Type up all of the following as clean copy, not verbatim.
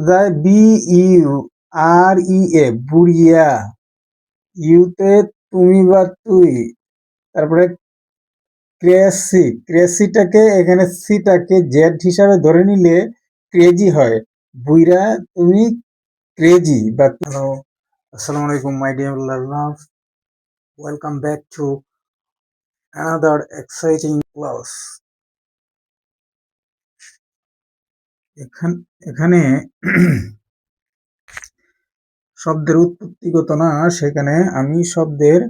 যায় B U আর ই এ বুড়িয়া, ইউতে তুমি বা তুই, তারপরে ক্রেসি, ক্রেসিটাকে এখানে সিটাকে জেড হিসাবে ধরে নিলে ক্রেজি হয়, বুইরা তুমি ক্রেজি বা হ্যালো, আসসালামু আলাইকুম my dear learners, welcome back to another exciting class. এখানে শব্দের উৎপত্তিগত না, সেখানে আমি শব্দের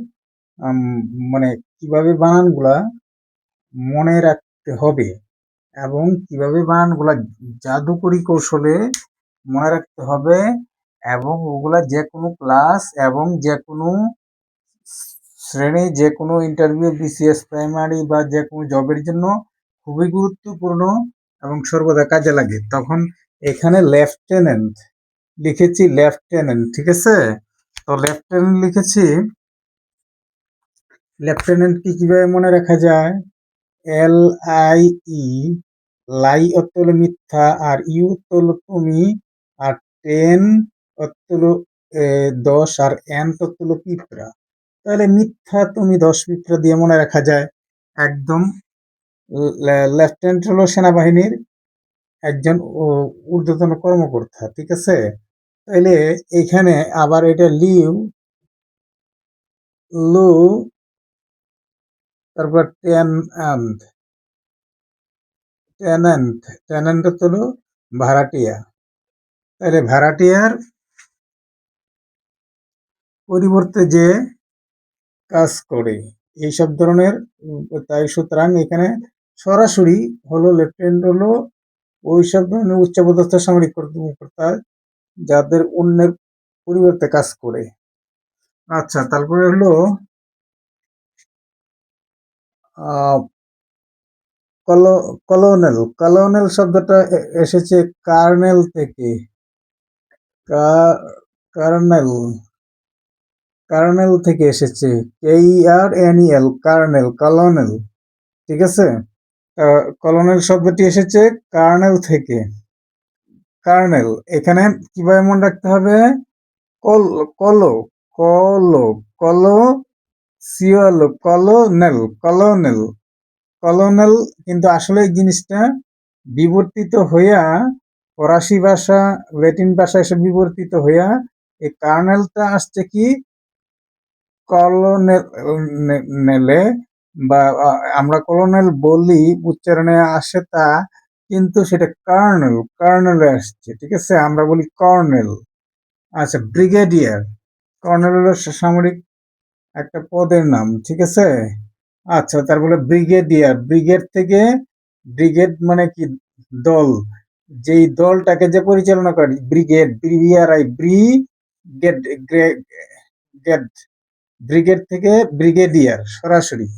মানে কিভাবে বানানগুলা মনে রাখতে হবে এবং কিভাবে বানানগুলা জাদুকরি কৌশলে মনে রাখতে হবে, এবং ওগুলা যে কোনো ক্লাস এবং যে কোনো শ্রেণী, যে কোনো ইন্টারভিউ, বিসিএস, প্রাইমারি বা যে কোনো জবের জন্য খুবই গুরুত্বপূর্ণ এবং সর্বদা কাজে লাগে। তখন এখানে লেফটেন্যান্ট লিখেছি, লেফটেন্যান্ট, ঠিক আছে? তো লেফটেন্যান্ট লিখেছি। লেফটেন্যান্ট কি কিভাবে মনে রাখা যায়? এল আই ই, লাই অর্থ হলো মিথ্যা, আর ইউ অর্থ হলো তুমি, আর 10 অর্থ হলো 10, আর এন অর্থ হলো পিঁপড়া। তাহলে মিথ্যা তুমি 10 পিঁপড়া দিয়ে মনে রাখা যায় একদম। লেফটেন্যান্ট হলো সেনাবাহিনীর একজন ঊর্ধ্বতন কর্মকর্তা, ঠিক আছে? তাইলে এখানে আবার এটা লিউ, লু, তারপর টেনএন্ট, টেনেন্ট, টেনেন্ট হলো ভাড়াটিয়া। তাহলে ভাড়াটিয়ার পরিবর্তে যে কাজ করে এইসব ধরনের, তাই সুতরাং এখানে সরাসরি হলো লেফটেন্যান্ট হলো ওইসব ধরনের উচ্চপদস্থ সামরিক কর্মকর্তা যাদের অন্যের পরিবর্তে কাজ করে। আচ্ছা, তারপরে হলো কলোনেল। কলোনেল শব্দটা এসেছে কার্নেল থেকে। কার্নেল, কার্নেল থেকে এসেছে, KERNEL, কার্নেল, কলোনেল, ঠিক আছে? কলোনেল শব্দটি এসেছে কার্নেল থেকে। কার্নেল এখানে কিভাবে মনে রাখতে হবে? কলো, কলো, কলো, কলো, সিওলো, কলোনেল, কলোনেল, কলোনেল। কিন্তু আসলে এই জিনিসটা বিবর্তিত হইয়া ফরাসি ভাষা, ল্যাটিন ভাষা এসব বিবর্তিত হইয়া এই কার্নেলটা আসছে কি কলোনেলে, বা আমরা কলোনেল বলি, উচ্চারণে আসে তা, কিন্তু সেটা কার্নেল, কার্নেলে আসছে, ঠিক আছে? আমরা বলি কর্নেল। আচ্ছা, ব্রিগেডিয়ার, কর্নেল হলো সামরিক একটা পদের নাম, ঠিক আছে? আচ্ছা, তারপরে ব্রিগেডিয়ার, ব্রিগেড থেকে, ব্রিগেড মানে কি দল, যেই দলটাকে যে পরিচালনা করে, brigade, BRI, brigade, grade, brigade থেকে ব্রিগেডিয়ার সরাসরি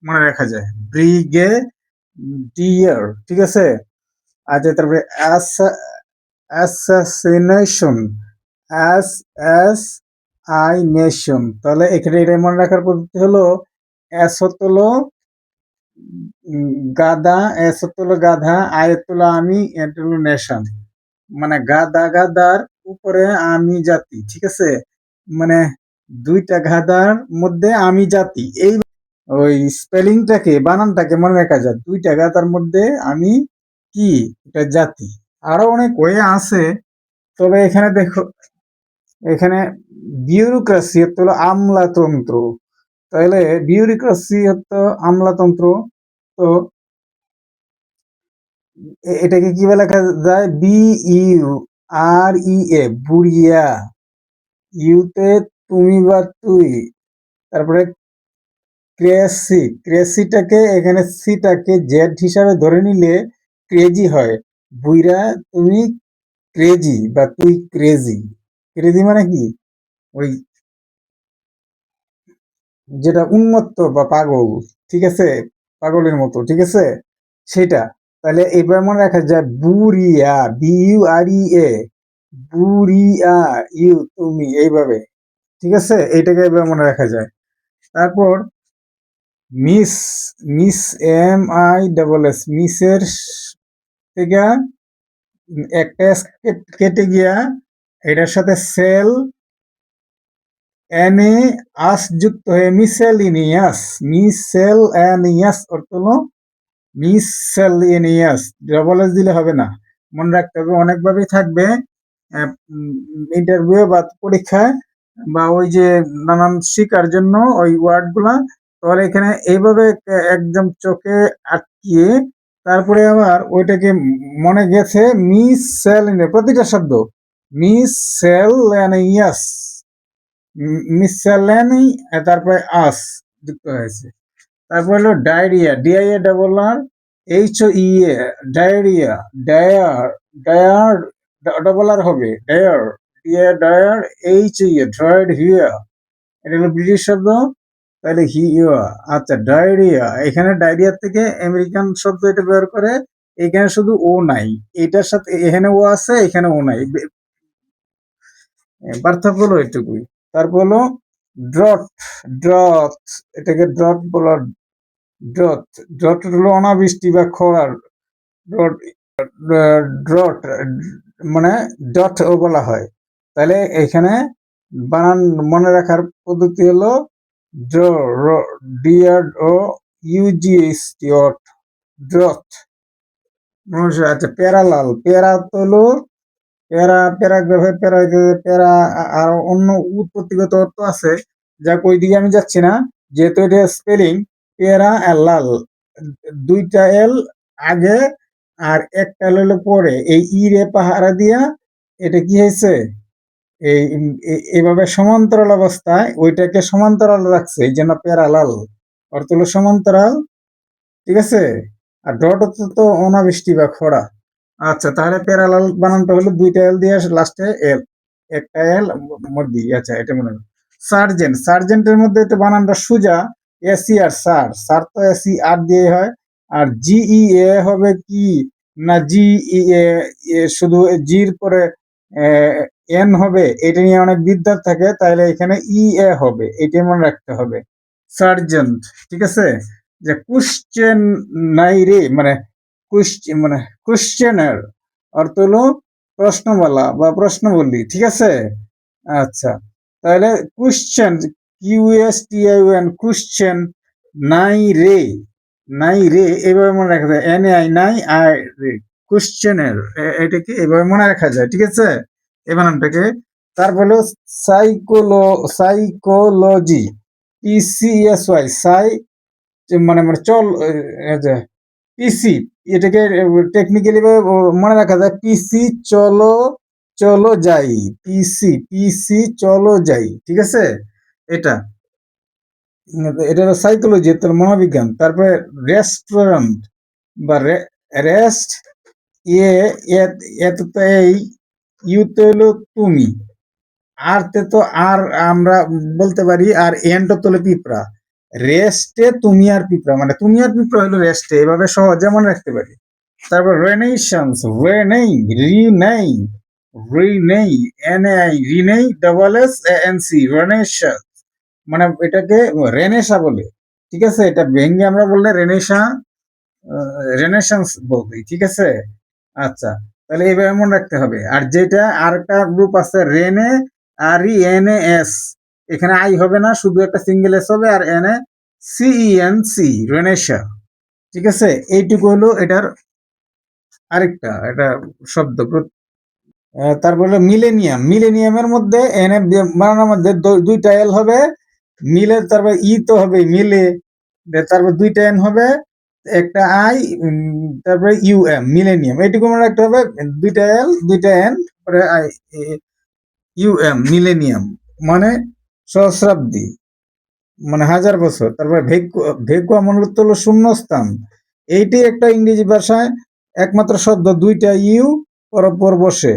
মনে রাখা যায়, ব্রিগেডিয়ার, ঠিক আছে? আচ্ছা, তারপরে assassination, S S I nation. তাহলে এখানে এটা মনে রাখার পদ্ধতি হলো এস হলো গাদা, এস হলো গাধা, আই হলো আমি, এটা হলো নেশন, মানে গাদা, গাদার উপরে আমি জাতি, ঠিক আছে? মানে দুইটা গাধার মধ্যে আমি জাতি, এই ওই স্পেলিংটাকে, বানানটাকে মনে রাখা যায়, দুইটা গাধার মধ্যে আমি কি, এটা জাতি। আরো অনেক ওয়ে আছে, তবে এখানে দেখো, এখানে বিউরোক্রাসি হলো আমলাতন্ত্র। তাহলে বিউরোক্রাসি হতো আমলাতন্ত্র। তো এটাকে কিভাবে লেখা যায়? বি ইউ আর ই এ বুড়িয়া, ইউতে তুমি বা তুই, তারপরে ক্রেসি, ক্রেসিটাকে এখানে সিটাকে জেড হিসাবে ধরে নিলে ক্রেজি হয়, বুইরা তুমি ক্রেজি বা তুই ক্রেজি। ক্রেজি মানে কি? ওই যেটা উন্মত্ত বা পাগল, ঠিক আছে? পাগলের মতো, ঠিক আছে? সেটা। তাহলে এবার মনে রাখা যায় বুড়িয়া, BUREA, বুড়িয়া, ইউ তুমি, এইভাবে, ঠিক আছে? এইটাকে এবার মনে রাখা যায়। তারপর মিস, মিস, MISS, মিসের থেকে একটা এস কেটে গিয়া এটার সাথে সেল এনে আস যুক্ত হয়ে মিসেলিনিয়াস, মিসেলিনিয়াস অর্থ হলো মিসেলিনিয়াস, ডবল এস দিলে হবে না, মনে রাখতে হবে। অনেকভাবেই থাকবে ইন্টারভিউ বা পরীক্ষায় বা ওই যে নানান শিকার জন্য ওই ওয়ার্ড গুলা। তাহলে এখানে এইভাবে একদম চোখে আটকিয়ে তারপরে আবার ওইটাকে মনে গেছে মিসেলিনিয়াস, প্রতিটা শব্দ মিসেলিনিয়াস, মিসেলেনি, তারপরে আস যুক্ত হয়েছে। তারপর হলো diarrhoea, D I A double R H O E A, diarrhoea, ডায়ার, ডায়ার ডাবল আর হবে ডায়ার, ডিআর ডায়ার, এইচ ই এ, ড্রয়েড হিয়া, এটা হলো ব্রিটিশ শব্দ, তাহলে হিয়া। আচ্ছা, ডায়রিয়া, এখানে ডায়রিয়া থেকে আমেরিকান শব্দ এটা ব্যবহার করে, এখানে শুধু ও নাই, এটার সাথে এখানে ও আছে, এখানে ও নাই, পার্থক্য হলো এটুকুই। তারপর হলো ড্রট, ড্রট, এটাকে ড্রট বলা, ড্রট, ড্রট হলো অনাবৃষ্টি বা খরার, ড্রট, ড্রট মানে ডট ও বলা হয়। তাহলে এখানে বানান মনে রাখার পদ্ধতি হলো ডিআর ও ইউজিএস, ড্রট। আচ্ছা, প্যারালাল, প্যারা তো হলো প্যারা, প্যারাগ্রাফে প্যারা, প্যারা আর অন্য উৎপত্তিগত অর্থ আছে, যা ওই দিকে আমি যাচ্ছি না, যেহেতু এটা স্পেলিং। প্যারা আর লাল, দুইটা এল আগে আর একটা এল হলো পরে, এই ই রে পাহারা দিয়া এটা কি হয়েছে, এই এইভাবে সমান্তরাল অবস্থায় ওইটাকে সমান্তরাল রাখছে, এই জন্য প্যারালাল অর্থ হলো সমান্তরাল, ঠিক আছে। আর ডট অর্থ তো অনাবৃষ্টি বা খরা। আচ্ছা, তাহলে প্যারালাল বানানটা হলো দুইটা এল দিয়ে লাস্টে এল, একটা এল মধ্যে, আচ্ছা এটা মনে হয়। সার্জেন্ট, সার্জেন্টের মধ্যে তো বানানটা সোজা, এসি আর সার, সার তো এসি আর দিয়ে হয়। আর জিই এ হবে কি না, জি ই এ শুধু জির পরে এন হবে, এটা নিয়ে অনেক বিদ্যার থাকে, তাহলে এখানে ই এ হবে, এটা মনে রাখতে হবে, সার্জেন্ট, ঠিক আছে। যে কোশ্চেন নাই রে, মানে মানে কোশ্চেনের অর্থ হলো প্রশ্নমালা বা প্রশ্নবলী, ঠিক আছে। আচ্ছা, তাহলে কোশ্চেন, কিউএসটিআইএন, কোশ্চেন নাই রে, নাই রে এভাবে মনে রাখা যায়, এন আই নাই আই রে, কোশ্চেনের, এটাকে এভাবে মনে রাখা যায়, ঠিক আছে, এই বানানটাকে। তারপরে সাইকোলজি, পিসিএসওয়াই, সাই মানে মানে চল, পিসি, এটাকে টেকনিক্যালি মনে রাখা যায় পিসি চলো, চলো যাই, পিসি, পিসি চলো যাই, ঠিক আছে। এটা এটা সাইকোলজি, তোর মনোবিজ্ঞান। তারপরে রেস্টুরেন্ট বা রেস্ট, ইয়ে, এত তো এই ইউতে হলো তুমি, আর তে তো আর আমরা বলতে পারি, আর এন্ড তো হলো পিঁপড়া, রেস্টে তুমি আর পিঁপড়া, মানে তুমি আর পিঁপড়া হলো রেস্টে, এভাবে সহজে মনে রাখতে পারি। তারপর রেনেসান্স, রে নেই, রি নেই, রি নেই, এন আই, রি নেই, double S N C, renaissance, মানে এটাকে রেনেসা বলে, ঠিক আছে। এটা ভেঙ্গে আমরা বললে রেনেসা, রেনেসান্স বলতে, ঠিক আছে। আচ্ছা, তাহলে এইভাবে মনে রাখতে হবে। আর যেটা আর একটা গ্রুপ আছে রেনে, আর ই এন এস, এখানে আই হবে না, শুধু একটা সিঙ্গেল এস হবে, আর N A C E N C, renaissance, ঠিক আছে। এইটুকু হলো এটার আরেকটা এটা শব্দ। তারপরে মিলেনিয়াম, মিলেনিয়ামের মধ্যে এন এ বানানোর মধ্যে দুইটা এল হবে, মিলে তারপরে ই তো হবে মিলে, তারপর দুইটা এন হবে, একটা আই, তারপরে ইউ এম, মিলেনিয়াম, এইটুকু মনে রাখতে হবে, দুইটা এল দুইটা এন, পরে আই, ইউ এম, মিলেনিয়াম মানে সহস্রাব্দী, মানে হাজার বছর। তারপরে ভেকুয়া মূলত হলো শূন্যস্থান, এইটি একটা ইংরেজি ভাষায় একমাত্র শব্দ, দুইটা ইউ পরপর বসে,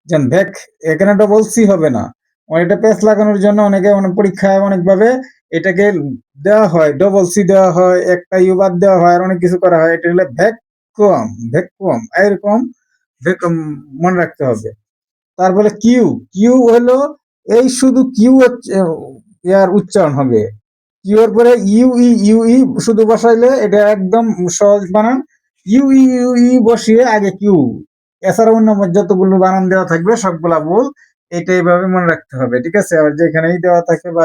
যেন ভ্যাক, এখানে ডবল সি হবে না, এটা পেস লাগানোর জন্য অনেকে অনেক পরীক্ষায় অনেকভাবে এটাকে দেওয়া হয়, ডবল সি দেওয়া হয়, একটা ইউ বাদ দেওয়া হয়, আর অনেক কিছু করা হয়, এটা হলো ভ্যাকুয়াম, ভ্যাকুয়াম এরকম, ভ্যাকুয়াম মনে রাখতে হবে। তারপরে কিউ, কিউ হলো এই শুধু কিউ ইয়ার উচ্চারণ হবে, কিউ এর পরে ইউ ই, ইউ ই শুধু বসাইলে এটা একদম সহজ বানান, ইউ ই, ইউ ই বসিয়ে আগে কিউ, এছাড়া অন্য যতগুলো বানান দেওয়া থাকবে সবগুলা ভুল। এটা এইভাবে মনে রাখতে হবে, ঠিক আছে? আবার যেখানেই দেওয়া থাকে বা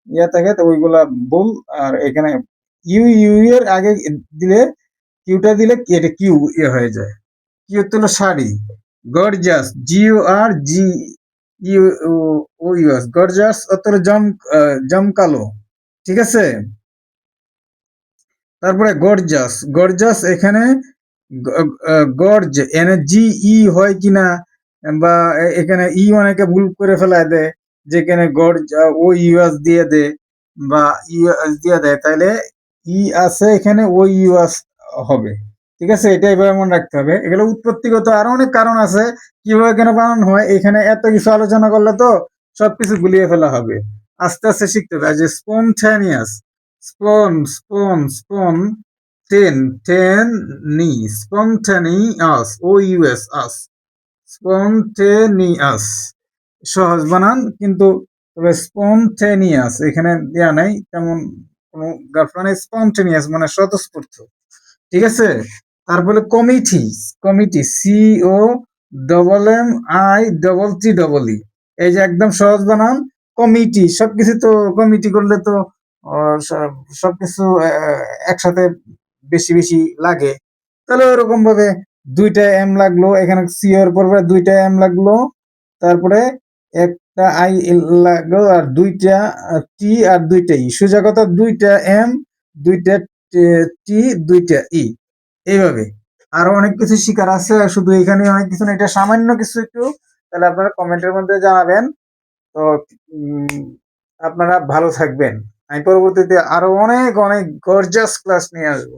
ইয়ে থাকে তো ওইগুলা ভুল। আর এখানে ইউ ইউ এর আগে দিলে, কিউটা দিলে এটা কিউ ইয়ে হয়ে যায়। কিউ হলো শাড়ি, গর্জাস, জিও আর জি ইউ ও ইউএস, গর্জাস অর্থ হলো জমকালো, ঠিক আছে? তারপরে গর্জাস, গর্জাস এখানে গর্জ এনে জি ই হয় কিনা, বা এখানে ই অনেকে ভুল করে ফেলায় দেয়, যেখানে গর্জ ও ইউএস দিয়ে দেয় বা ইউএস দিয়ে দেয়, তাইলে ই আছে এখানে ও ইউএস হবে, ঠিক আছে? এটা এইভাবে মনে রাখতে হবে। এগুলো উৎপত্তিগত আরো অনেক কারণ আছে কিভাবে কেন বানানো হয়, এখানে এত কিছু আলোচনা করলে তো সবকিছু গুলিয়ে ফেলা হবে। আস্তে আস্তে শিখতে হবে। আর যে স্পন্টানিয়াস, স্পন স্পন স্পন টেন টেন নি, স্পন্টানিয়াস ও ইউএস আস, স্পন্টেনিয়াস সহজ বানান, কিন্তু তবে স্পন্টেনিয়াস এখানে দেয়া নাই তেমন কোনো গার্লফ্রেন্ড, স্পন্টেনিয়াস মানে স্বতঃস্ফূর্ত, ঠিক আছে? তারপরে committee, committee C O double M I double T double E, এই যে একদম সহজ বানান কমিটি। সবকিছু তো কমিটি করলে তো সবকিছু একসাথে বেশি বেশি লাগে, তাহলে ওরকম ভাবে দুইটা এম লাগলো, এখানে সি এর পরে দুইটা এম লাগলো, তারপরে একটা আই লাগলো, আর দুইটা টি আর দুইটা ই, সোজা কথা দুইটা এম, দুইটা টি, দুইটা ই, এইভাবে। আরো অনেক কিছু শিকার আছে, শুধু এখানে অনেক কিছু না, এটা সামান্য কিছু একটু। তাহলে আপনারা কমেন্টের মধ্যে জানাবেন। তো উম, আপনারা ভালো থাকবেন। আমি পরবর্তীতে আরো অনেক অনেক গর্জাস ক্লাস নিয়ে আসবো।